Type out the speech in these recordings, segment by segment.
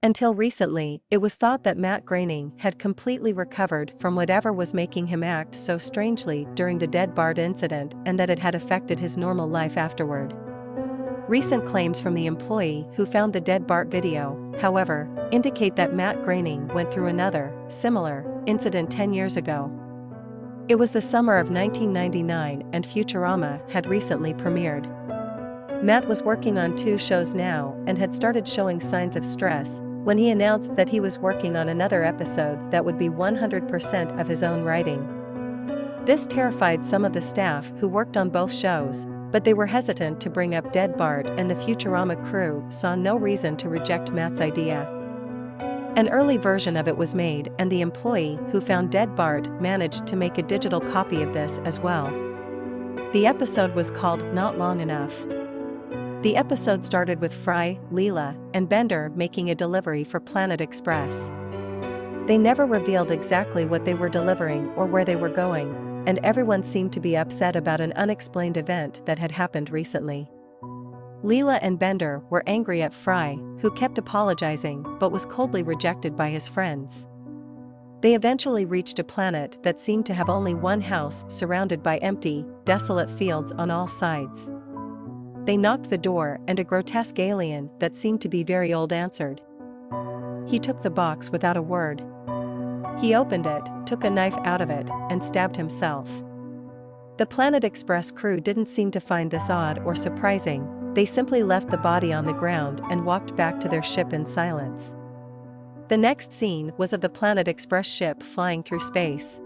Until recently, it was thought that Matt Groening had completely recovered from whatever was making him act so strangely during the dead Bart incident and that it had affected his normal life afterward. Recent claims from the employee who found the dead Bart video, however, indicate that Matt Groening went through another, similar, incident 10 years ago. It was the summer of 1999 and Futurama had recently premiered. Matt was working on 2 shows now and had started showing signs of stress when he announced that he was working on another episode that would be 100% of his own writing. This terrified some of the staff who worked on both shows, but they were hesitant to bring up dead Bart, and the Futurama crew saw no reason to reject Matt's idea. An early version of it was made, and the employee who found dead Bart managed to make a digital copy of this as well. The episode was called Not Long Enough. The episode started with Fry, Leela, and Bender making a delivery for Planet Express. They never revealed exactly what they were delivering or where they were going, and everyone seemed to be upset about an unexplained event that had happened recently. Leela and Bender were angry at Fry, who kept apologizing but was coldly rejected by his friends. They eventually reached a planet that seemed to have only one house surrounded by empty, desolate fields on all sides. They knocked the door, and a grotesque alien that seemed to be very old answered. He took the box without a word. He opened it, took a knife out of it, and stabbed himself. The Planet Express crew didn't seem to find this odd or surprising. They simply left the body on the ground and walked back to their ship in silence. The next scene was of the Planet Express ship flying through space.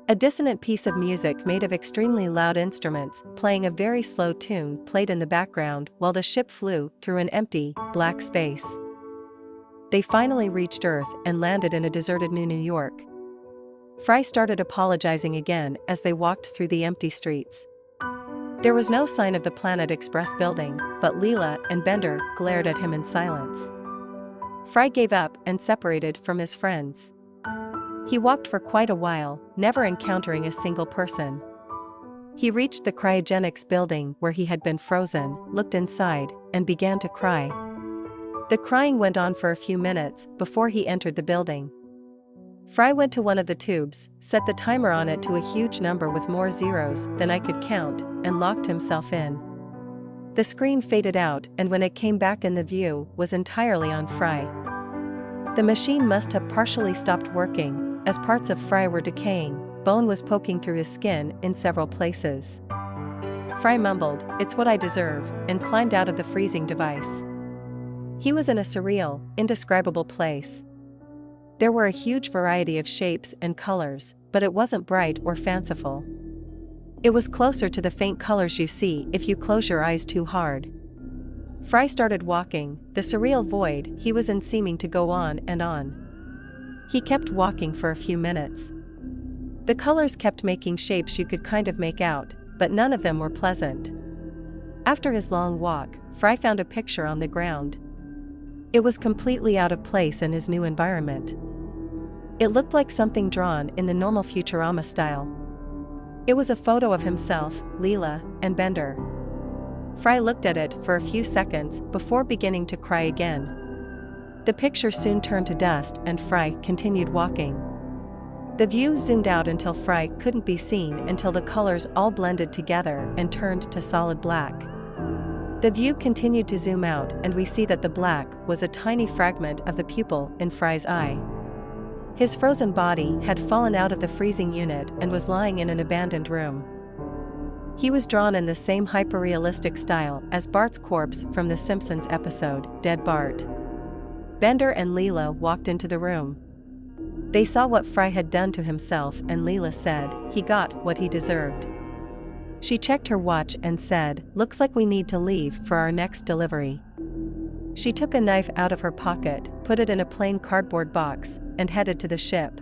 A dissonant piece of music made of extremely loud instruments playing a very slow tune played in the background while the ship flew through an empty, black space. They finally reached Earth and landed in a deserted New York. Fry started apologizing again as they walked through the empty streets. There was no sign of the Planet Express building, but Leela and Bender glared at him in silence. Fry gave up and separated from his friends. He walked for quite a while, never encountering a single person. He reached the cryogenics building where he had been frozen, looked inside, and began to cry. The crying went on for a few minutes before he entered the building. Fry went to one of the tubes, set the timer on it to a huge number with more zeros than I could count, and locked himself in. The screen faded out, and when it came back in, the view was entirely on Fry. The machine must have partially stopped working, as parts of Fry were decaying. Bone was poking through his skin in several places. Fry mumbled, "It's what I deserve," and climbed out of the freezing device. He was in a surreal, indescribable place. There were a huge variety of shapes and colors, but it wasn't bright or fanciful. It was closer to the faint colors you see if you close your eyes too hard. Fry started walking, the surreal void he was in seeming to go on and on. He kept walking for a few minutes. The colors kept making shapes you could kind of make out, but none of them were pleasant. After his long walk, Fry found a picture on the ground. It was completely out of place in his new environment. It looked like something drawn in the normal Futurama style. It was a photo of himself, Leela, and Bender. Fry looked at it for a few seconds before beginning to cry again. The picture soon turned to dust and Fry continued walking. The view zoomed out until Fry couldn't be seen until the colors all blended together and turned to solid black. The view continued to zoom out, and we see that the black was a tiny fragment of the pupil in Fry's eye. His frozen body had fallen out of the freezing unit and was lying in an abandoned room. He was drawn in the same hyper-realistic style as Bart's corpse from The Simpsons episode, Dead Bart. Bender and Leela walked into the room. They saw what Fry had done to himself, and Leela said, "He got what he deserved." She checked her watch and said, "Looks like we need to leave for our next delivery." She took a knife out of her pocket, put it in a plain cardboard box, and headed to the ship.